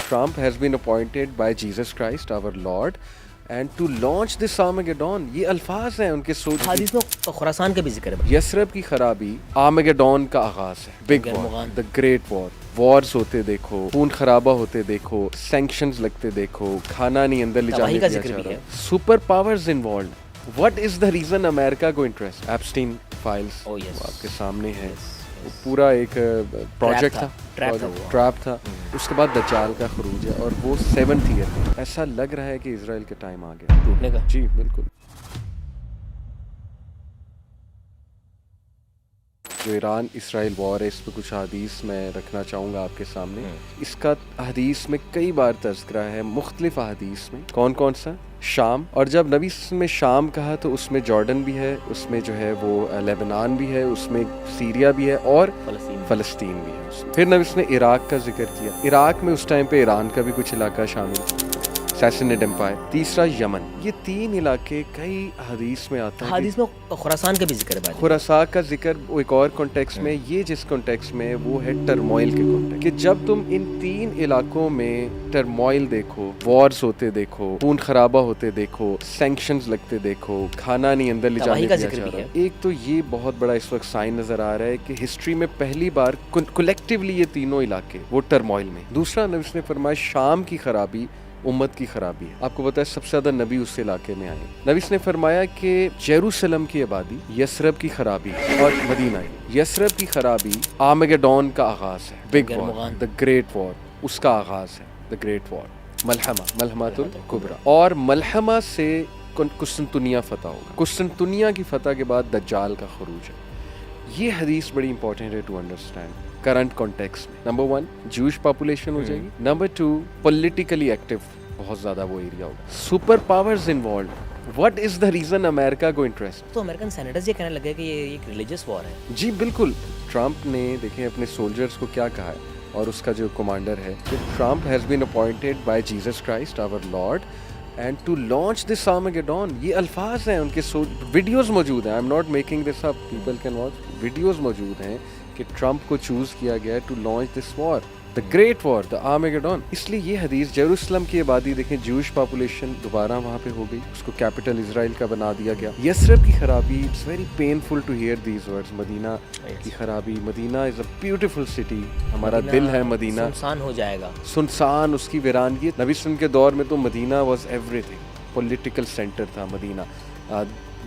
Trump has been appointed by Jesus Christ our Lord and to launch this Armageddon. یہ الفاظ ہیں ان کے سوچ. حدیث میں خراسان کا بھی ذکر ہے. یثرب کی خرابی آرمیگیڈون کا آغاز ہے. Big war, the great war. Wars ہوتے دیکھو, خون خرابہ ہوتے دیکھو, سینکشنز لگتے دیکھو, کھانا نہیں اندر لے جانے دیا جا رہا. Super powers involved. What is the reason America کو انٹرسٹ؟ ایپسٹین فائلز آپ کے سامنے ہے. پورا ایک پروجیکٹ تھا, ٹریپ تھا. اس کے بعد دجال کا خروج ہے اور وہ 7th ایئر میں. ایسا لگ رہا ہے کہ اسرائیل کا ٹائم آ گیا ٹوٹنے کا. جی بالکل. جو ایران اسرائیل وار ہے اس پہ کچھ حدیث میں رکھنا چاہوں گا آپ کے سامنے. اس کا حدیث میں کئی بار تذکرہ ہے, مختلف حدیث میں. کون کون سا؟ شام. اور جب نبی نے شام کہا تو اس میں جارڈن بھی ہے, اس میں جو ہے وہ لیبنان بھی ہے, اس میں سیریا بھی ہے اور فلسطین بھی ہے. پھر نبی نے عراق کا ذکر کیا. عراق میں اس ٹائم پہ ایران کا بھی کچھ علاقہ شامل, سیسنیڈ امپائر. تیسرا یمن. یہ 3 علاقے کئی حدیث میں آتا ہے. حدیث میں خراسان کا بھی ذکر ہے. خراسان کا ذکر ایک اور کانٹیکس میں, یہ جس کانٹیکس میں وہ ہے ٹرموائل کے کانٹیکس, کہ جب تم ان 3 علاقوں میں ٹرموائل دیکھو, وارز ہوتے دیکھو, خون خرابہ ہوتے دیکھو, سینکشنز لگتے دیکھو, کھانا نہیں اندر لے جانے دیا جا رہا. ایک تو یہ بہت بڑا اس وقت سائن نظر آ رہا ہے کہ ہسٹری میں پہلی بار کولیکٹیولی یہ تینوں علاقے وہ ٹرموائل میں. دوسرا نبی نے فرمایا شام کی خرابی امت کی خرابی ہے. آپ کو پتا ہے سب سے زیادہ نبی اس علاقے میں آئے. نبی نے فرمایا کہ یروشلم کی آبادی, یثرب کی خرابی اور مدینہ. یثرب کی خرابی آرمیگیڈون کا آغاز ہے. Big war, the great war, اس کا آغاز ہے. the great war, ملحمۃ الکبریٰ. اور ملحمہ سے قسطنطنیہ فتح ہوگا. قسطنطنیہ کی فتح کے بعد دجال کا خروج ہے. یہ حدیث بڑی امپورٹنٹ ہے ٹو انڈرسٹینڈ کرنٹ کانٹیکس میں. نمبر 1 جوش پاپولیشن ہو جائے گی. نمبر 2 پولیٹیکلی ایکٹیو بہت زیادہ وہ ایریا ہوگا. Superpowers involved. What is the reason امریکہ کو انٹرسٹ؟ تو امریکن سینیٹرز یہ کہنے لگے کہ یہ ایک ریلیجس وار ہے. جی بالکل. ٹرمپ نے دیکھیں اپنے سولجرز کو کیا کہا ہے, اور اس کا جو کمانڈر ہے کہ Trump has been appointed by Jesus Christ our Lord and to launch this Armageddon. یہ الفاظ ہیں ان کے, ویڈیوز موجود ہیں. I am not making this up, people can watch. Videos موجود ہیں کہ ٹرمپ کو چوز کیا گیا to launch this war, the great war, the Armageddon. اس لیے یہ حدیث, یروشلم کی آبادی دیکھیں, جوش پاپولیشن دوبارہ وہاں پہ ہو گئی, اس کو کیپٹل اسرائیل کا بنا دیا گیا. یثرب کی خرابی, it's very painful to hear these words. Medina کی خرابی. مدینہ از اے بیوٹیفل سٹی, ہمارا دل ہے مدینہ. سنسان ہو جائے گا, سنسان, اس کی ویرانگی. نبی صلی اللہ علیہ وسلم کے دور میں تو Medina was everything, political centre تھا مدینہ.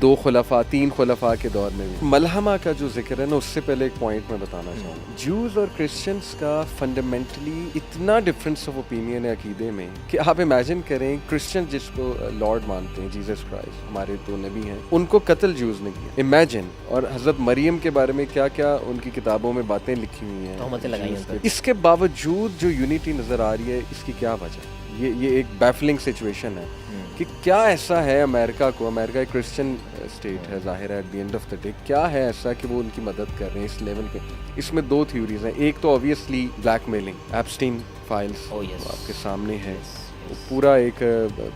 2 خلفاء 3 خلفاء کے دور میں بھی. ملحمہ کا جو ذکر ہے نا, اس سے پہلے ایک پوائنٹ میں بتانا چاہوں گا. جوز اور کرسچنس کا فنڈامنٹلی اتنا ڈفرینس آف اوپینین ہے عقیدے میں کہ آپ امیجن کریں, کرسچن جس کو لارڈ مانتے ہیں, جیسس کرائسٹ ہمارے 2 نبی ہیں, ان کو قتل جوز نے کیا. امیجن. اور حضرت مریم کے بارے میں کیا کیا ان کی کتابوں میں باتیں لکھی ہوئی ہیں. اس کے باوجود جو یونٹی نظر آ رہی ہے, اس کی کیا وجہ ہے؟ یہ ایک بیفلنگ سچویشن ہے کہ کیا ایسا ہے امریکہ کو. امریکہ ایک کرسچن اسٹیٹ ہے ظاہر ہے, at the end of the day کیا ہے ایسا کہ وہ ان کی مدد کر رہے ہیں اس لیول پہ. اس میں 2 تھیوریز ہیں. ایک تو obviously black mailing, Epstein files آپ کے سامنے ہے. پورا ایک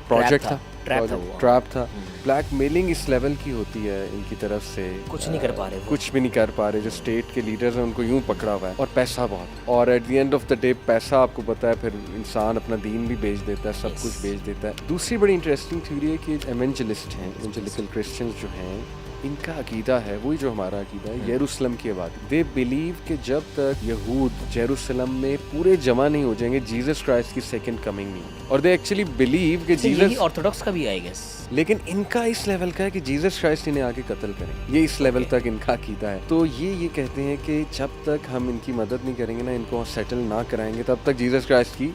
پروجیکٹ تھا, ٹریپ تھا. بلیک میلنگ اس لیول کی ہوتی ہے ان کی طرف سے, کچھ نہیں کر پا رہے, کچھ بھی نہیں کر پا رہے. جو اسٹیٹ کے لیڈرز ہیں ان کو یوں پکڑا ہوا ہے, اور پیسہ بہت. اور at the end of the day پیسہ آپ کو پتا ہے پھر انسان اپنا دین بھی بیچ دیتا ہے, سب کچھ بیچ دیتا ہے. دوسری بڑی انٹرسٹنگ تھیوری ہے کہ ایونجلسٹ ہیں, ایونجلیکل کرسچنز جو ہیں, ان کا عقیدہ ہے وہی جو ہمارا عقیدہ ہے, یروشلم کی آبادی. دے بلیو کہ جب تک یہود یروشلم میں پورے جمع نہیں ہو جائیں گے, جیسس کرائسٹ کی سیکنڈ کمنگ نہیں ہوگی. اور دے ایکچولی بلیو کہ جیسس, آرتھوڈاکس کا بھی آئی گیس, لیکن ان کا اس لیول کا ہے کہ جیسس کرائسٹ انہیں آگے قتل کریں. یہ اس لیول تک ان کا عقیدہ ہے. تو یہ کہتے ہیں کہ جب تک ہم ان کی مدد نہیں کریں گے نا, ان کو سیٹل نہ کرائیں گے, تب تک جیسس کرائسٹ کی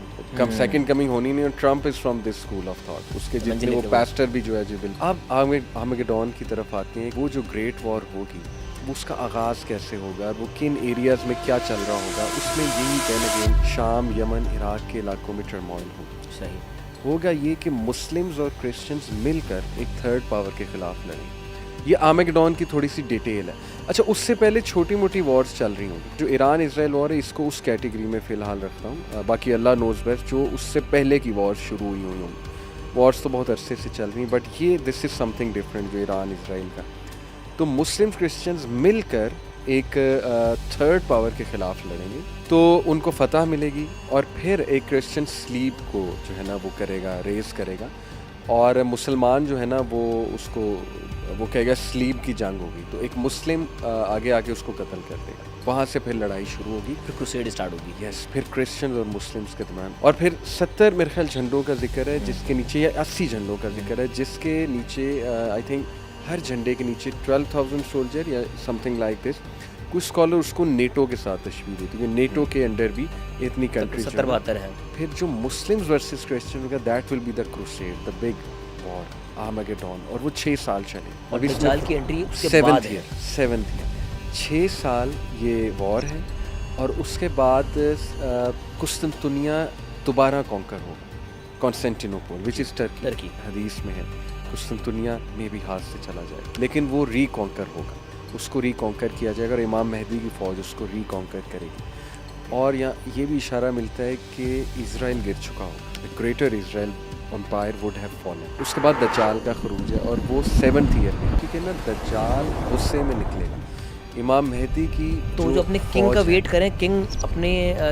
سیکنڈ کمنگ ہونی نہیں. اور Trump is from this school of thought. اس کے جتنے وہ پاسٹر بھی جو ہے جی بالکل. اب آرمیگیڈون کی طرف آتے ہیں. وہ جو گریٹ وار ہوگی, اس کا آغاز کیسے ہوگا, وہ کن ایریاز میں کیا چل رہا ہوگا, اس میں یہی کہنے کے شام, یمن, عراق کے علاقوں میں ٹرموائل ہوگا. صحیح ہوگا یہ کہ مسلمز اور کرسچنز مل کر ایک تھرڈ پاور کے خلاف لڑیں. یہ آرمیگیڈون کی تھوڑی سی ڈیٹیل ہے. اچھا, اس سے پہلے چھوٹی موٹی وارز چل رہی ہوں. جو ایران اسرائیل وار ہے, اس کو اس کیٹیگری میں فی الحال رکھتا ہوں. باقی اللہ نوز بیسٹ جو اس سے پہلے کی وارز شروع ہوئی ہوں. وارز تو بہت عرصے سے چل رہی ہیں, بٹ یہ دس از سم تھنگ ڈفرینٹ جو ایران اسرائیل کا. تو مسلم کرسچنز مل کر ایک تھرڈ پاور کے خلاف لڑیں گے تو ان کو فتح ملے گی, اور پھر ایک کرسچن سلیب کو جو ہے نا وہ کرے گا, ریز کرے گا, اور مسلمان جو ہے نا وہ اس کو وہ کہے گا سلیب کی جنگ ہوگی, تو ایک مسلم آگے آ کے اس کو قتل کر دے گا. وہاں سے پھر لڑائی شروع ہوگی, پھر کروسیڈ اسٹارٹ ہوگی. یس, پھر کرسچنز اور مسلمس کے درمیان. اور پھر 70 میرے خیال جھنڈوں کا ذکر ہے جس کے نیچے, یا 80 جھنڈوں کا ذکر ہے جس کے نیچے آئی تھنک ہر جھنڈے کے نیچے 12,000 سولجر یا سم تھنگ لائک دس. کچھ اسکالر اس کو نیٹو کے ساتھ تشبیہ دیتی ہے, نیٹو کے انڈر بھی اتنی کنٹریز 70-72 ہے. پھر جو مسلمز ورسز کرسچن ہوگا, that will be the crusade, the big war, Armageddon, اور وہ 6 سال چلے. اور دجال کی انٹری اس کے بعد ہے. 7th ایئر 6 سال یہ وار ہے, اور اس کے بعد قسطنطنیہ دوبارہ کانکر ہوگا, کانسٹینٹینوپل وچ از ٹرکی. حدیث میں ہے قسطنطنیہ میں بھی ہاتھ سے چلا جائے, لیکن وہ ری کانکر ہوگا, اس کو ری کانکر کیا جائے گا, اور امام مہدی کی فوج اس کو ری کانکر کرے گی. اور یہاں یہ بھی اشارہ ملتا ہے کہ اسرائیل گر چکا ہوگا, greater Israel empire would have fallen. اس کے بعد دجال کا خروج ہے, اور وہ 7th ایئر میں, کیونکہ نا دجال غصے میں نکلے گا. امام مہدی کی تو جو اپنے کنگ کا ویٹ کریں, کنگ اپنے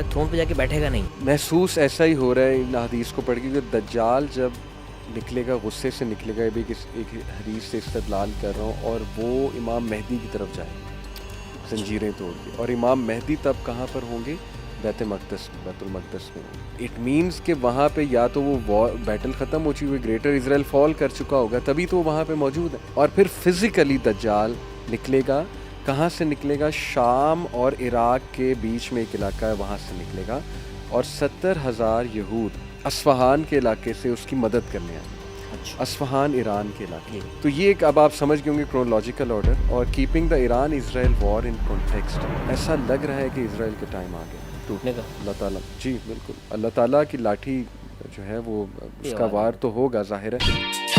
تھرون پہ جا کے بیٹھے گا نہیں. محسوس ایسا ہی ہو رہا ہے ان حدیث کو پڑھ کے کہ دجال جب نکلے گا غصے سے نکلے گا, بھی ایک حدیث سے استدلال کر رہا ہوں, اور وہ امام مہدی کی طرف جائے گا زنجیریں توڑ کے. اور امام مہدی تب کہاں پر ہوں گے؟ بیت المقدس میں. اٹ مینس کہ وہاں پہ یا تو وہ بیٹل ختم ہو چکی ہوئی, گریٹر اسرائیل فال کر چکا ہوگا, تبھی تو وہاں پہ موجود ہے. اور پھر فزیکلی دجال نکلے گا. کہاں سے نکلے گا؟ شام اور عراق کے بیچ میں ایک علاقہ ہے, وہاں سے نکلے گا, اور 70,000 یہود اصفہان کے علاقے سے اس کی مدد کرنے آئے. اصفہان ایران کے علاقے. تو یہ ایک اب آپ سمجھ گئے ہوں گے کرونالوجیکل آرڈر. اور keeping the Iran Israel war in context, ایسا لگ رہا ہے کہ اسرائیل کا ٹائم آ گیا ٹوٹنے کا. اللہ تعالیٰ, جی بالکل, اللہ تعالیٰ کی لاٹھی جو ہے وہ اس کا وار تو ہوگا ظاہر ہے.